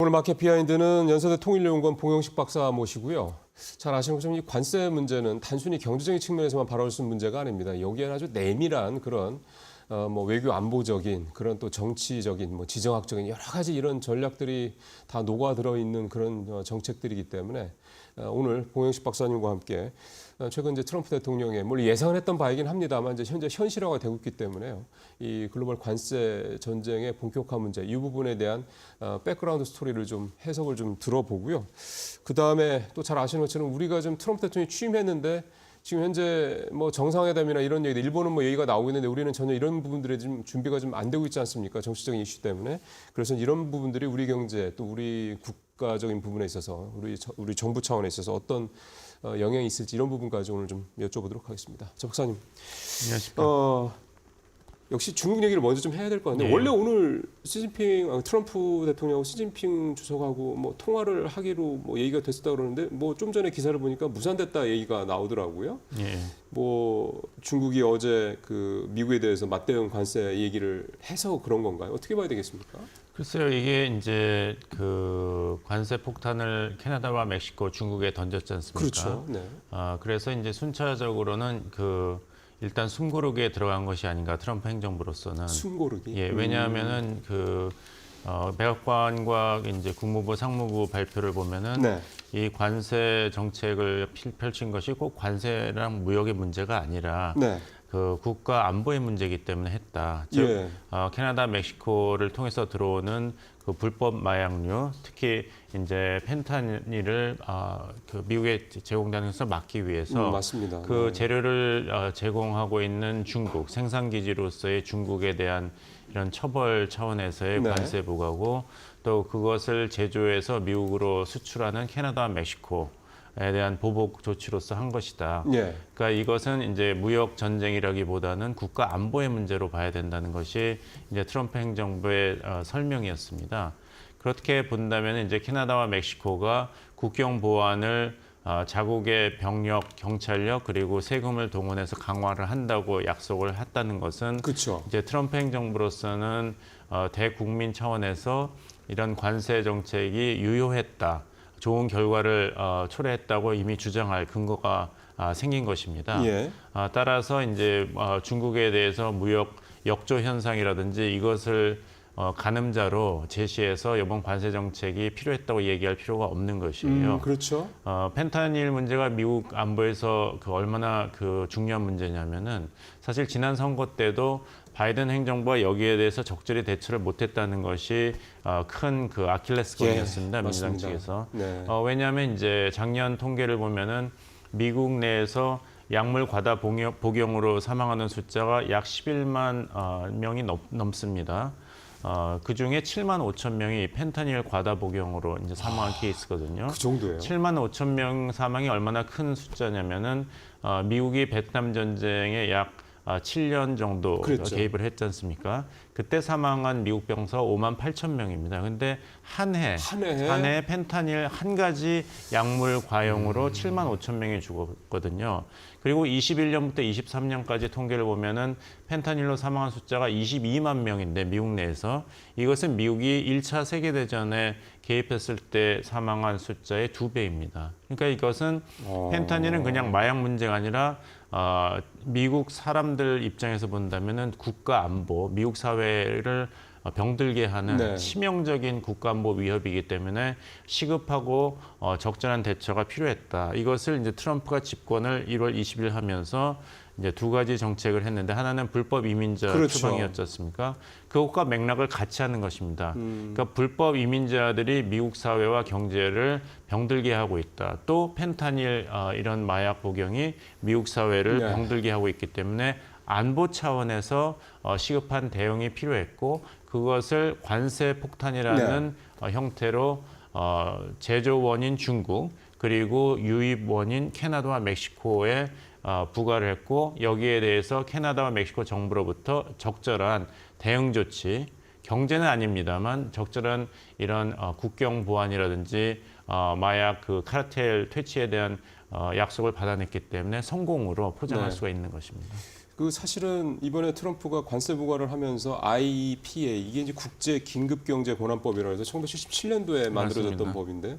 오늘 마켓 비하인드는 연세대 통일연구원 봉영식 박사 모시고요. 잘 아시는 것처럼 이 관세 문제는 단순히 경제적인 측면에서만 바라볼 수 있는 문제가 아닙니다. 여기에는 아주 내밀한 그런 외교 안보적인 그런 또 정치적인 지정학적인 여러 가지 이런 전략들이 다 녹아들어 있는 그런 정책들이기 때문에 오늘 봉영식 박사님과 함께 최근 이제 트럼프 대통령의 물론 예상을 했던 바이긴 합니다만 이제 현재 현실화가 되고 있기 때문에요. 이 글로벌 관세 전쟁의 본격화 문제 이 부분에 대한 백그라운드 스토리를 좀 해석을 좀 들어보고요. 그 다음에 또 잘 아시는 것처럼 우리가 좀 트럼프 대통령이 취임했는데 지금 현재 정상회담이나 이런 얘기들 일본은 얘기가 나오고 있는데 우리는 전혀 이런 부분들에 좀 준비가 좀 안 되고 있지 않습니까? 정치적인 이슈 때문에. 그래서 이런 부분들이 우리 경제 또 우리 국가적인 부분에 있어서 우리 정부 차원에 있어서 어떤 영향이 있을지 이런 부분까지 오늘 좀 여쭤보도록 하겠습니다. 자, 박사님. 안녕하십니까. 역시 중국 얘기를 먼저 좀 해야 될 것 같은데 원래 오늘 트럼프 대통령하고 시진핑 주석하고 통화를 하기로 얘기가 됐었다 그러는데 좀 전에 기사를 보니까 무산됐다 얘기가 나오더라고요. 예. 중국이 어제 그 미국에 대해서 맞대응 관세 얘기를 해서 그런 건가요? 어떻게 봐야 되겠습니까? 글쎄요, 이게 이제 그 관세 폭탄을 캐나다와 멕시코, 중국에 던졌지 않습니까? 그렇죠. 네. 그래서 이제 순차적으로는 일단 숨고르기에 들어간 것이 아닌가 트럼프 행정부로서는. 숨고르기. 예, 왜냐하면은 백악관과 이제 국무부, 상무부 발표를 보면은 네. 이 관세 정책을 펼친 것이 꼭 관세랑 무역의 문제가 아니라 네. 그 국가 안보의 문제이기 때문에 했다. 즉, 캐나다, 멕시코를 통해서 들어오는 그 불법 마약류, 특히 이제 펜타닐을 미국에 제공되는 것을 막기 위해서 맞습니다. 그 네. 재료를 제공하고 있는 중국, 생산 기지로서의 중국에 대한 이런 처벌 차원에서의 네. 관세 부과고 또 그것을 제조해서 미국으로 수출하는 캐나다와 멕시코에 대한 보복 조치로서 한 것이다. 예. 그러니까 이것은 이제 무역 전쟁이라기보다는 국가 안보의 문제로 봐야 된다는 것이 이제 트럼프 행정부의 설명이었습니다. 그렇게 본다면 이제 캐나다와 멕시코가 국경 보안을 자국의 병력, 경찰력 그리고 세금을 동원해서 강화를 한다고 약속을 했다는 것은 그렇죠. 이제 트럼프 행정부로서는 대국민 차원에서 이런 관세 정책이 유효했다. 좋은 결과를 초래했다고 이미 주장할 근거가 생긴 것입니다. 예. 따라서 이제 중국에 대해서 무역 역조 현상이라든지 이것을 가늠자로 제시해서 이번 관세 정책이 필요했다고 얘기할 필요가 없는 것이에요. 그렇죠. 펜타닐 문제가 미국 안보에서 얼마나 중요한 문제냐면은 사실 지난 선거 때도 바이든 행정부가 여기에 대해서 적절히 대처를 못했다는 것이 큰 아킬레스건이었습니다. 예, 민주당 맞습니다. 측에서. 네. 왜냐하면 이제 작년 통계를 보면은 미국 내에서 약물 과다 복용으로 사망하는 숫자가 약 11만 명이 넘습니다. 그 중에 7만 5천 명이 펜타닐 과다 복용으로 이제 사망한 케이스거든요. 그 정도예요. 7만 5천 명 사망이 얼마나 큰 숫자냐면은 미국이 베트남 전쟁에 약 7년 정도 그랬죠. 개입을 했지 않습니까? 그때 사망한 미국 병사 5만 8천 명입니다. 근데 한 해 펜타닐 한 가지 약물 과용으로 7만 5천 명이 죽었거든요. 그리고 21년부터 23년까지 통계를 보면은 펜타닐로 사망한 숫자가 22만 명인데 미국 내에서 이것은 미국이 1차 세계대전에 개입했을 때 사망한 숫자의 2배입니다. 그러니까 이것은 펜타닐은 그냥 마약 문제가 아니라 미국 사람들 입장에서 본다면은 국가 안보, 미국 사회를 병들게 하는 네. 치명적인 국가안보 위협이기 때문에 시급하고 적절한 대처가 필요했다. 이것을 이제 트럼프가 집권을 1월 20일 하면서 이제 두 가지 정책을 했는데 하나는 불법 이민자 그렇죠. 추방이었지 않습니까? 그것과 맥락을 같이 하는 것입니다. 그러니까 불법 이민자들이 미국 사회와 경제를 병들게 하고 있다. 또 펜타닐 이런 마약 복용이 미국 사회를 네. 병들게 하고 있기 때문에 안보 차원에서 시급한 대응이 필요했고 그것을 관세 폭탄이라는 형태로 제조 원인 중국 그리고 유입 원인 캐나다와 멕시코에 부과를 했고 여기에 대해서 캐나다와 멕시코 정부로부터 적절한 대응 조치, 경제는 아닙니다만 적절한 이런 국경 보안이라든지 마약 카르텔 퇴치에 대한 약속을 받아냈기 때문에 성공으로 포장할 수가 있는 것입니다. 그 사실은 이번에 트럼프가 관세 부과를 하면서 IEPA 이게 이제 국제 긴급 경제 권한법이라고 해서 1977년도에 만들어졌던 맞습니다. 법인데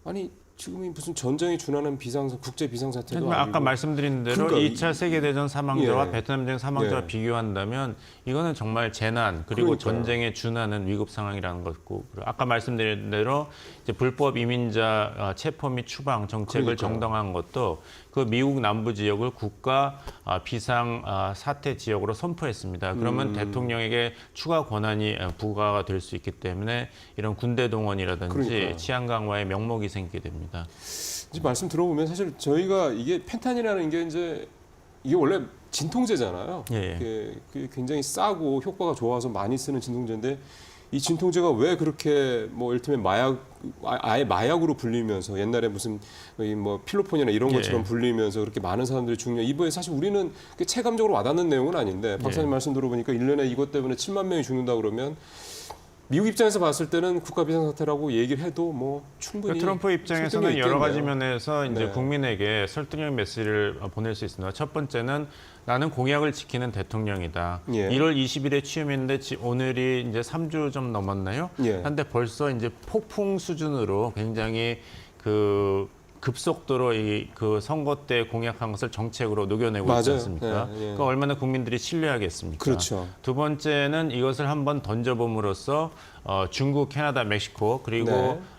아니 지금이 무슨 전쟁에 준하는 국제 비상사태도 하지만 아니고 아까 말씀드린 대로 그러니까 2차 세계대전 사망자와 예. 베트남전 사망자와 예. 비교한다면 이거는 정말 재난 그리고 그러니까요. 전쟁에 준하는 위급 상황이라는 것고 아까 말씀드린 대로 이제 불법 이민자 체포 및 추방 정책을 그러니까요. 정당화한 것도 그 미국 남부 지역을 국가 비상 사태 지역으로 선포했습니다. 그러면 대통령에게 추가 권한이 부과가 될 수 있기 때문에 이런 군대 동원이라든지 그러니까요. 치안 강화에 명목이 생기게 됩니다. 이제 말씀 들어보면 사실 저희가 이게 펜타닐이라는 게 이제 이게 원래 진통제잖아요. 예. 그게 굉장히 싸고 효과가 좋아서 많이 쓰는 진통제인데 이 진통제가 왜 그렇게 뭐 이를테면 아예 마약으로 불리면서 옛날에 무슨 뭐 필로폰이나 이런 것처럼 불리면서 그렇게 많은 사람들이 죽냐. 이번에 사실 우리는 체감적으로 와닿는 내용은 아닌데 박사님 말씀 들어보니까 1년에 이것 때문에 7만 명이 죽는다 그러면 미국 입장에서 봤을 때는 국가 비상사태라고 얘기를 해도 뭐 충분히 트럼프 입장에서는 설득력이 여러 가지 있겠네요. 면에서 이제 네. 국민에게 설득력 메시지를 보낼 수 있습니다. 첫 번째는 나는 공약을 지키는 대통령이다. 예. 1월 20일에 취임했는데 오늘이 이제 3주 좀 넘었나요? 예. 한데 벌써 이제 폭풍 수준으로 굉장히 급속도로 그 선거 때 공약한 것을 정책으로 녹여내고 있지 맞아요. 않습니까? 예. 그러니까 얼마나 국민들이 신뢰하겠습니까? 그렇죠. 두 번째는 이것을 한번 던져봄으로써 중국, 캐나다, 멕시코 그리고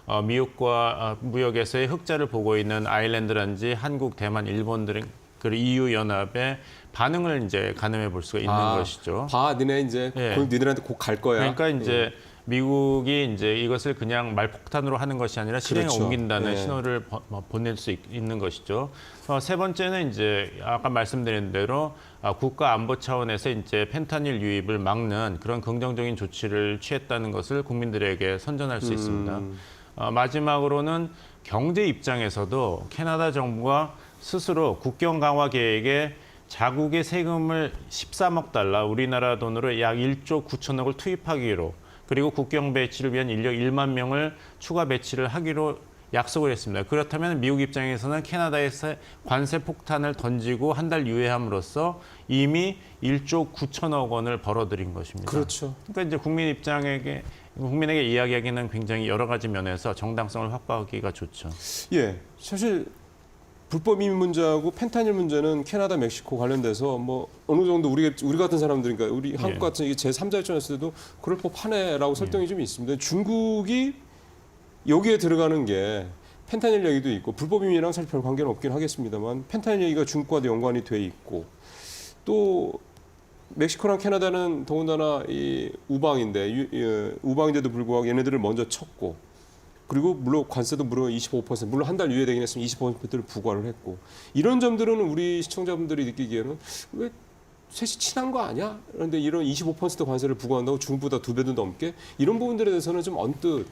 네. 미국과 무역에서의 흑자를 보고 있는 아일랜드라든지 한국, 대만, 일본 등 그리고 EU 연합의 반응을 이제 가늠해 볼 수가 있는 것이죠. 니네 이제 예. 니들한테 곧 갈 거야. 그러니까 이제 미국이 이제 이것을 그냥 말폭탄으로 하는 것이 아니라 실행에 그렇죠. 옮긴다는 예. 신호를 보낼 수 있는 것이죠. 세 번째는 이제 아까 말씀드린 대로 국가 안보 차원에서 이제 펜타닐 유입을 막는 그런 긍정적인 조치를 취했다는 것을 국민들에게 선전할 수 있습니다. 마지막으로는 경제 입장에서도 캐나다 정부가 스스로 국경 강화 계획에 자국의 세금을 13억 달러, 우리나라 돈으로 약 1조 9천억을 투입하기로 그리고 국경 배치를 위한 인력 1만 명을 추가 배치를 하기로 약속을 했습니다. 그렇다면 미국 입장에서는 캐나다에서 관세 폭탄을 던지고 한 달 유예함으로써 이미 1조 9천억 원을 벌어들인 것입니다. 그렇죠. 그러니까 이제 국민에게 이야기하기는 굉장히 여러 가지 면에서 정당성을 확보하기가 좋죠. 예. 사실 불법 이민 문제하고 펜타닐 문제는 캐나다, 멕시코 관련돼서 뭐 어느 정도 우리 같은 사람들이니까 우리 한국 같은 이게 제3자 입장이었을 때도 그럴 법하네라고 설득이 좀 있습니다. 중국이 여기에 들어가는 게 펜타닐 얘기도 있고 불법 이민이랑 사실 별 관계는 없긴 하겠습니다만 펜타닐 얘기가 중국과도 연관이 돼 있고 또 멕시코랑 캐나다는 더군다나 이 우방인데 우방인데도 불구하고 얘네들을 먼저 쳤고 그리고 물론 관세도 무려 25% 물론 한 달 유예되긴 했으면 25%를 부과를 했고 이런 점들은 우리 시청자분들이 느끼기에는 왜 셋이 친한 거 아니야? 그런데 이런 25% 관세를 부과한다고 중국보다 2배도 넘게 이런 부분들에 대해서는 좀 언뜻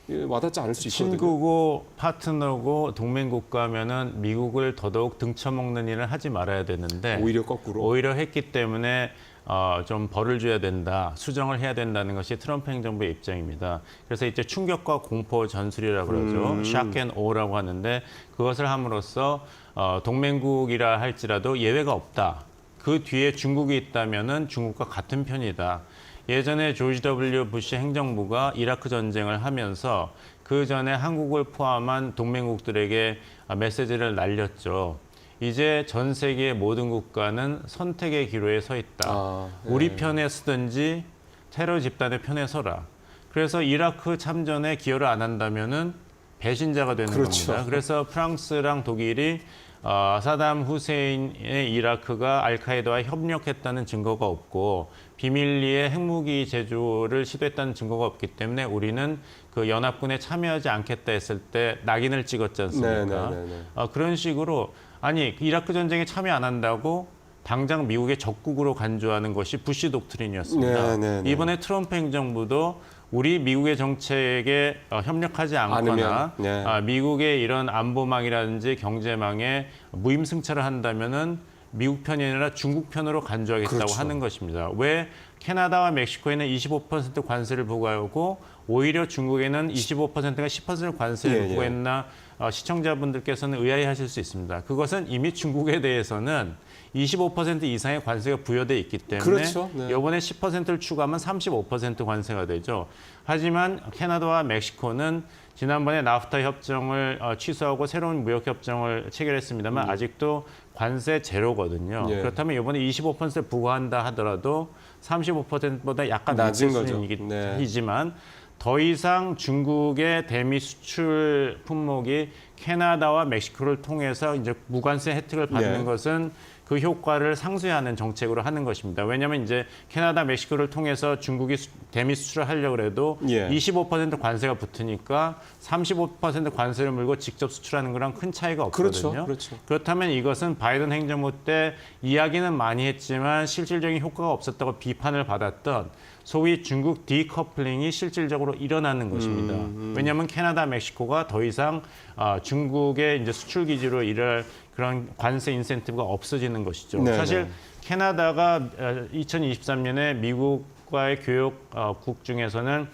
와닿지 않을 수 있거든요. 친구고 파트너고 동맹국가면은 미국을 더더욱 등쳐먹는 일을 하지 말아야 되는데 오히려 거꾸로. 오히려 했기 때문에 좀 벌을 줘야 된다, 수정을 해야 된다는 것이 트럼프 행정부의 입장입니다. 그래서 이제 충격과 공포 전술이라고 그러죠. shock and aw라고 하는데 그것을 함으로써 동맹국이라 할지라도 예외가 없다. 그 뒤에 중국이 있다면은 중국과 같은 편이다. 예전에 조지 W. 부시 행정부가 이라크 전쟁을 하면서 그 전에 한국을 포함한 동맹국들에게 메시지를 날렸죠. 이제 전 세계의 모든 국가는 선택의 기로에 서 있다. 우리 편에 서든지 테러 집단의 편에 서라. 그래서 이라크 참전에 기여를 안 한다면은 배신자가 되는 겁니다. 그래서 프랑스랑 독일이 사담 후세인의 이라크가 알카에다와 협력했다는 증거가 없고 비밀리에 핵무기 제조를 시도했다는 증거가 없기 때문에 우리는 그 연합군에 참여하지 않겠다 했을 때 낙인을 찍었지 않습니까? 그런 식으로 아니 이라크 전쟁에 참여 안 한다고 당장 미국의 적국으로 간주하는 것이 부시 독트린이었습니다. 이번에 트럼프 행정부도 우리 미국의 정책에 협력하지 않거나 미국의 이런 안보망이라든지 경제망에 무임승차를 한다면은 미국 편이 아니라 중국 편으로 간주하겠다고 하는 것입니다. 왜 캐나다와 멕시코에는 25% 관세를 부과하고 오히려 중국에는 25%가 10% 관세를 부과했나 시청자분들께서는 의아해하실 수 있습니다. 그것은 이미 중국에 대해서는 25% 이상의 관세가 부여돼 있기 때문에 그렇죠. 네. 이번에 10%를 추가하면 35% 관세가 되죠. 하지만 캐나다와 멕시코는 지난번에 나프타 협정을 취소하고 새로운 무역 협정을 체결했습니다만 아직도 관세 제로거든요. 예. 그렇다면 이번에 25% 부과한다 하더라도 35%보다 약간 낮은 낮은 거죠. 수준이지만 더 이상 중국의 대미 수출 품목이 캐나다와 멕시코를 통해서 이제 무관세 혜택을 받는 것은 그 효과를 상쇄하는 정책으로 하는 것입니다. 왜냐하면 이제 캐나다, 멕시코를 통해서 중국이 대미 수출을 하려고 해도 25% 관세가 붙으니까 35% 관세를 물고 직접 수출하는 거랑 큰 차이가 없거든요. 그렇죠. 그렇다면 이것은 바이든 행정부 때 이야기는 많이 했지만 실질적인 효과가 없었다고 비판을 받았던 소위 중국 디커플링이 실질적으로 일어나는 것입니다. 왜냐하면 캐나다, 멕시코가 더 이상 중국의 이제 수출 기지로 일할 그런 관세 인센티브가 없어지는 것이죠. 사실 캐나다가 2023년에 미국과의 교역국 중에서는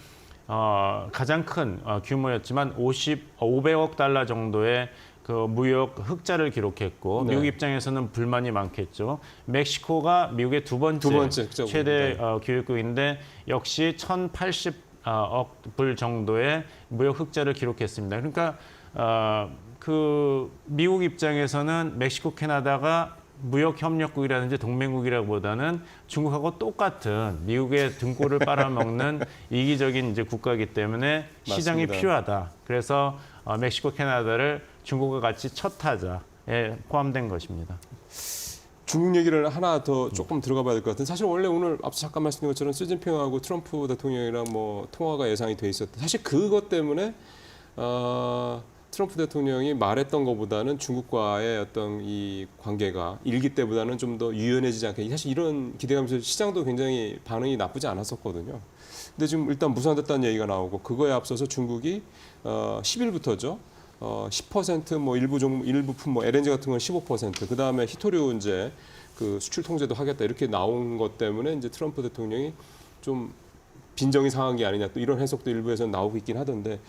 가장 큰 규모였지만 500억 달러 정도의 그 무역 흑자를 기록했고 미국 입장에서는 불만이 많겠죠. 멕시코가 미국의 두 번째 최대 교역국인데 역시 1,080억 불 정도의 무역 흑자를 기록했습니다. 그러니까 그 미국 입장에서는 멕시코, 캐나다가 무역 협력국이라든지 동맹국이라기보다는 중국하고 똑같은 미국의 등골을 빨아먹는 이기적인 이제 국가이기 때문에 시장이 필요하다. 그래서 멕시코, 캐나다를 중국과 같이 첫 타자에 포함된 것입니다. 중국 얘기를 하나 더 조금 들어가 봐야 될 것 같은. 사실 원래 오늘 앞서 잠깐 말씀드린 것처럼 시진핑하고 트럼프 대통령이랑 뭐 통화가 예상이 돼 있었다. 사실 그것 때문에 트럼프 대통령이 말했던 것보다는 중국과의 어떤 이 관계가 일기 때보다는 좀 더 유연해지지 않게, 사실 이런 기대감에서 시장도 굉장히 반응이 나쁘지 않았었거든요. 근데 지금 일단 무산됐다는 얘기가 나오고 그거에 앞서서 중국이 10일부터죠. 10% 일부 품 LNG 같은 건 15%, 그다음에 히토류 이제 그 수출 통제도 하겠다 이렇게 나온 것 때문에 이제 트럼프 대통령이 좀 빈정이 상한 게 아니냐, 또 이런 해석도 일부에서는 나오고 있긴 하던데,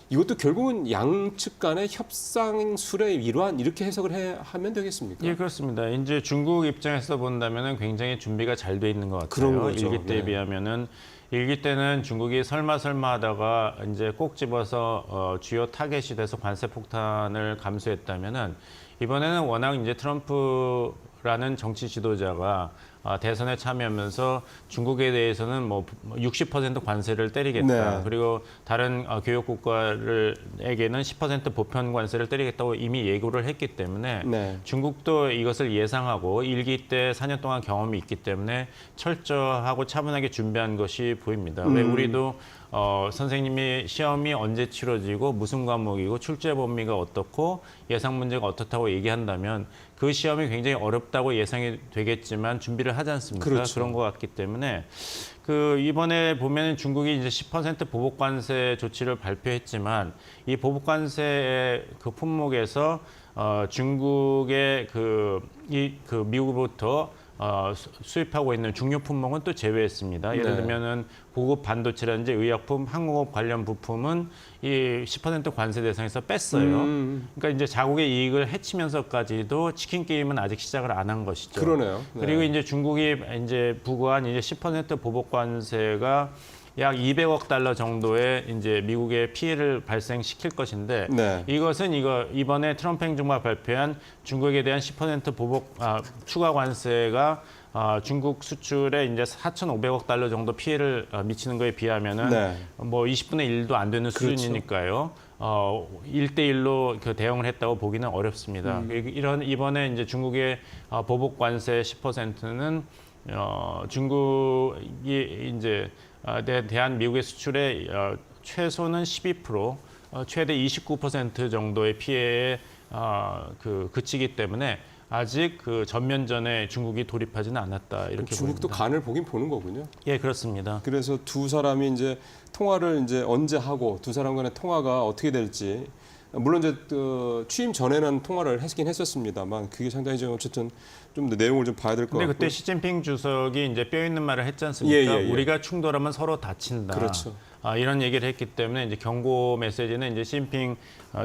이것도 결국은 양측 간의 협상술의 일환 이렇게 해석을 하면 되겠습니까? 예, 그렇습니다. 이제 중국 입장에서 본다면은 굉장히 준비가 잘 돼 있는 것 같아요. 그런 거죠. 일기 때에 비하면은 일기 때는 중국이 설마 하다가 이제 꼭 집어서 주요 타겟이 돼서 관세 폭탄을 감수했다면은 이번에는 워낙 이제 트럼프라는 정치 지도자가 대선에 참여하면서 중국에 대해서는 뭐 60% 관세를 때리겠다. 그리고 다른 교역 국가에게는 10% 보편 관세를 때리겠다고 이미 예고를 했기 때문에 중국도 이것을 예상하고 일기 때 4년 동안 경험이 있기 때문에 철저하고 차분하게 준비한 것이 보입니다. 왜 우리도 선생님이 시험이 언제 치러지고 무슨 과목이고 출제 범위가 어떻고 예상 문제가 어떻다고 얘기한다면 그 시험이 굉장히 어렵다고 예상이 되겠지만 준비를 하지 않습니까? 그런 것 같기 때문에 그 이번에 보면 중국이 이제 10% 보복 관세 조치를 발표했지만 이 보복 관세의 그 품목에서 중국의 그 미국으로부터 수입하고 있는 중요 품목은 또 제외했습니다. 예를 들면은 고급 반도체라든지 의약품, 항공업 관련 부품은 이 10% 관세 대상에서 뺐어요. 그러니까 이제 자국의 이익을 해치면서까지도 치킨 게임은 아직 시작을 안 한 것이죠. 그러네요. 그리고 이제 중국이 이제 부과한 이제 10% 보복 관세가 약 200억 달러 정도의 이제 미국의 피해를 발생시킬 것인데 이것은 이번에 트럼프 행정부가 발표한 중국에 대한 10% 보복 추가 관세가 중국 수출에 이제 4,500억 달러 정도 피해를 미치는 거에 비하면은 뭐 20분의 1도 안 되는 수준이니까요. 1대1로 그 대응을 했다고 보기는 어렵습니다. 이번에 이제 중국의 보복 관세 10%는 중국이 이제 대한 미국의 수출의 최소는 12%, 최대 29% 정도의 피해에 그치기 때문에 아직 그 전면전에 중국이 돌입하지는 않았다 이렇게 중국도 보입니다. 간을 보긴 보는 거군요. 예, 그렇습니다. 그래서 두 사람이 이제 통화를 이제 언제 하고 두 사람 간의 통화가 어떻게 될지 물론 이제 취임 전에는 통화를 했긴 했었습니다만 그게 상당히 좀 어쨌든 좀 더 내용을 좀 봐야 될 것 근데 같고. 그때 시진핑 주석이 이제 뼈 있는 말을 했지 않습니까? 예. 우리가 충돌하면 서로 다친다. 그렇죠. 이런 얘기를 했기 때문에 이제 경고 메시지는 이제 시진핑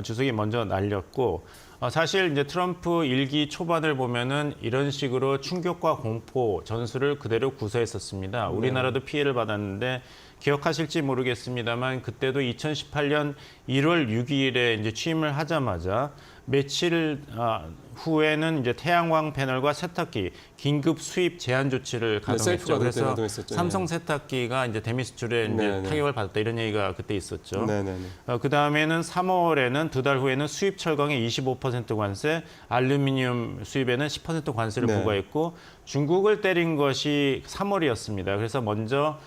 주석이 먼저 날렸고 사실 이제 트럼프 일기 초반을 보면은 이런 식으로 충격과 공포 전술을 그대로 구사했었습니다. 우리나라도 피해를 받았는데 기억하실지 모르겠습니다만 그때도 2018년 1월 6일에 이제 취임을 하자마자 며칠 후에는 이제 태양광 패널과 세탁기 긴급 수입 제한 조치를 가동했죠. 그래서 가동했었죠. 삼성 세탁기가 이제 대미 수출에 이제 타격을 받았다 이런 얘기가 그때 있었죠. 그 다음에는 3월에는 두 달 후에는 수입 철강에 25% 관세, 알루미늄 수입에는 10% 관세를 부과했고 중국을 때린 것이 3월이었습니다. 그래서 먼저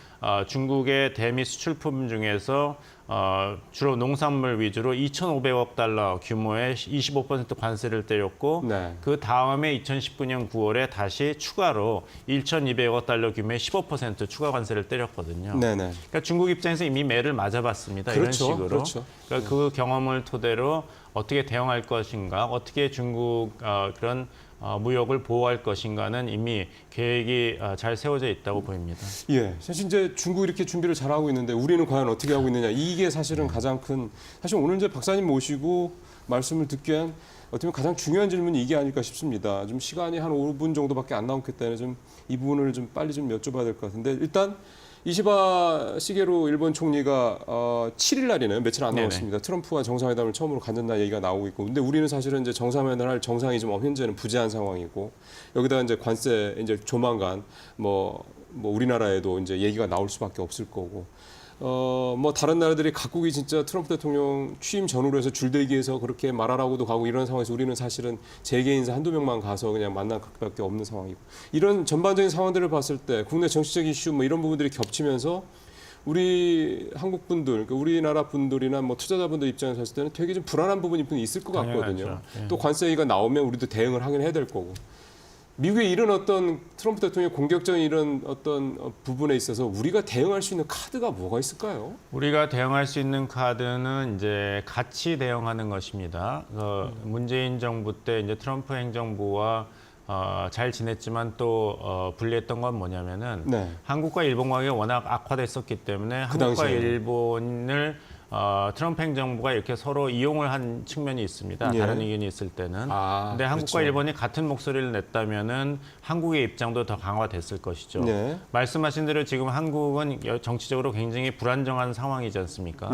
중국의 대미 수출품 중에서 주로 농산물 위주로 2,500억 달러 규모의 25% 관세를 때렸고 그 다음에 2019년 9월에 다시 추가로 1,200억 달러 규모의 15% 추가 관세를 때렸거든요. 그러니까 중국 입장에서 이미 매를 맞아봤습니다. 그렇죠. 이런 식으로. 그렇죠. 그러니까 그 경험을 토대로 어떻게 대응할 것인가, 어떻게 중국 그런 무역을 보호할 것인가는 이미 계획이 잘 세워져 있다고 보입니다. 예, 사실 이제 중국이 이렇게 준비를 잘하고 있는데 우리는 과연 어떻게 하고 있느냐 이게 사실은 가장 큰 사실 오늘 이제 박사님 모시고 말씀을 듣기 위한 어떻게 보면 가장 중요한 질문이 이게 아닐까 싶습니다. 좀 시간이 한 5분 정도밖에 안 남았기 때문에 좀 이 부분을 좀 빨리 좀 여쭤봐야 될 것 같은데 일단 이시바 시게루 일본 총리가 7일 날이네요. 며칠 안 남았습니다. 트럼프와 정상회담을 처음으로 갖는다 얘기가 나오고 있고, 근데 우리는 사실은 이제 정상회담을 할 정상이 좀 현재는 부재한 상황이고, 여기다 이제 관세 이제 조만간 뭐 우리나라에도 이제 얘기가 나올 수밖에 없을 거고, 뭐 다른 나라들이 각국이 진짜 트럼프 대통령 취임 전후로 해서 줄대기해서 그렇게 말하라고도 가고 이런 상황에서 우리는 사실은 재계 인사 한두 명만 가서 그냥 만날 것밖에 없는 상황이고, 이런 전반적인 상황들을 봤을 때 국내 정치적 이슈 뭐 이런 부분들이 겹치면서 우리 한국 분들, 그러니까 우리나라 분들이나 뭐 투자자분들 입장에서 봤을 때는 되게 좀 불안한 부분이 있을 것 같거든요. 예. 또 관세 얘기가 나오면 우리도 대응을 하긴 해야 될 거고. 미국의 이런 어떤 트럼프 대통령의 공격적인 이런 어떤 부분에 있어서 우리가 대응할 수 있는 카드가 뭐가 있을까요? 우리가 대응할 수 있는 카드는 이제 같이 대응하는 것입니다. 문재인 정부 때 이제 트럼프 행정부와 잘 지냈지만 또 불리했던 건 뭐냐면은 한국과 일본 관계가 워낙 악화됐었기 때문에 한국과 일본을 트럼프 행정부가 이렇게 서로 이용을 한 측면이 있습니다. 다른 의견이 있을 때는. 근데 한국과 일본이 같은 목소리를 냈다면은 한국의 입장도 더 강화됐을 것이죠. 말씀하신 대로 지금 한국은 정치적으로 굉장히 불안정한 상황이지 않습니까?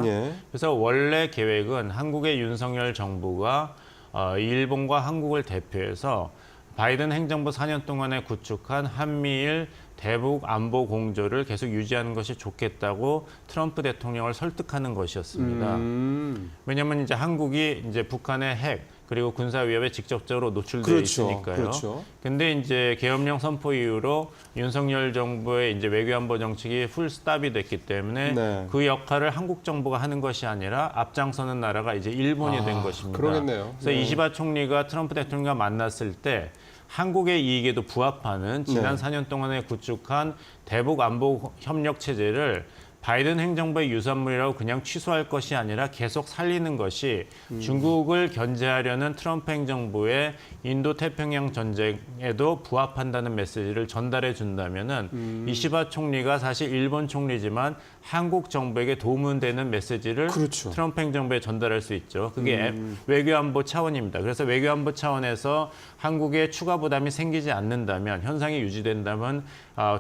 그래서 원래 계획은 한국의 윤석열 정부가 일본과 한국을 대표해서 바이든 행정부 4년 동안에 구축한 한미일 대북 안보 공조를 계속 유지하는 것이 좋겠다고 트럼프 대통령을 설득하는 것이었습니다. 왜냐하면 이제 한국이 이제 북한의 핵 그리고 군사 위협에 직접적으로 노출되어 있으니까요. 근데 이제 계엄령 선포 이후로 윤석열 정부의 이제 외교안보 정책이 풀스탑이 됐기 때문에 그 역할을 한국 정부가 하는 것이 아니라 앞장서는 나라가 이제 일본이 된 것입니다. 그러겠네요. 그래서 이시바 총리가 트럼프 대통령과 만났을 때 한국의 이익에도 부합하는 지난 4년 동안에 구축한 대북 안보 협력 체제를 바이든 행정부의 유산물이라고 그냥 취소할 것이 아니라 계속 살리는 것이 중국을 견제하려는 트럼프 행정부의 인도태평양 전쟁에도 부합한다는 메시지를 전달해 준다면은 이시바 총리가 사실 일본 총리지만 한국 정부에게 도움은 되는 메시지를 트럼프 행정부에 전달할 수 있죠. 그게 외교안보 차원입니다. 그래서 외교안보 차원에서 한국에 추가 부담이 생기지 않는다면, 현상이 유지된다면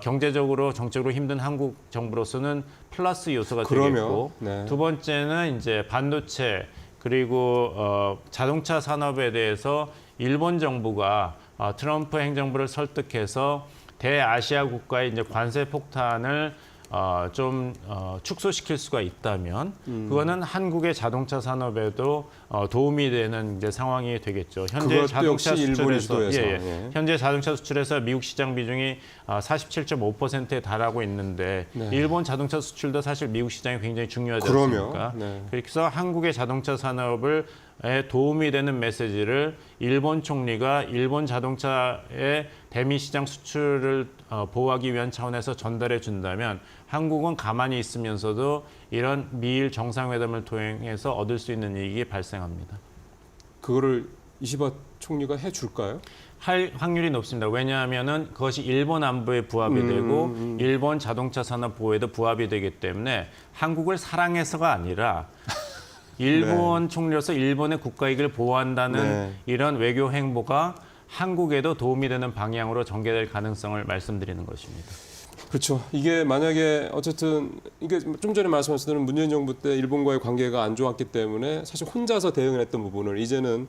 경제적으로 정책으로 힘든 한국 정부로서는 플러스 요소가 되겠고, 두 번째는 이제 반도체 그리고 자동차 산업에 대해서 일본 정부가 트럼프 행정부를 설득해서 대아시아 국가의 이제 관세 폭탄을 좀 축소시킬 수가 있다면 그거는 한국의 자동차 산업에도 도움이 되는 이제 상황이 되겠죠. 현재 자동차 수출에서 현재 자동차 수출에서 미국 시장 비중이 47.5%에 달하고 있는데 일본 자동차 수출도 사실 미국 시장이 굉장히 중요하지 않습니까? 그래서 한국의 자동차 산업을 도움이 되는 메시지를 일본 총리가 일본 자동차의 대미 시장 수출을 보호하기 위한 차원에서 전달해 준다면 한국은 가만히 있으면서도 이런 미일 정상회담을 통해서 얻을 수 있는 이익이 발생합니다. 그거를 이시바 총리가 해줄까요? 할 확률이 높습니다. 왜냐하면은 그것이 일본 안보에 부합이 되고 일본 자동차 산업 보호에도 부합이 되기 때문에 한국을 사랑해서가 아니라 일본 총리로서 일본의 국가 이익을 보호한다는 이런 외교 행보가 한국에도 도움이 되는 방향으로 전개될 가능성을 말씀드리는 것입니다. 그렇죠. 이게 만약에 어쨌든 이게 좀 전에 말씀하신 대로 문재인 정부 때 일본과의 관계가 안 좋았기 때문에 사실 혼자서 대응을 했던 부분을 이제는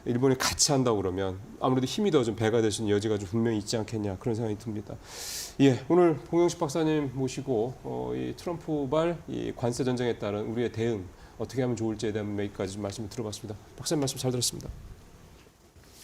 일본이 같이 한다고 그러면 아무래도 힘이 더 좀 배가 될 수 있는 여지가 좀 분명히 있지 않겠냐 그런 생각이 듭니다. 예, 오늘 봉영식 박사님 모시고 이 트럼프발 이 관세 전쟁에 따른 우리의 대응 어떻게 하면 좋을지에 대한 몇 가지 말씀을 들어봤습니다. 박사님 말씀 잘 들었습니다.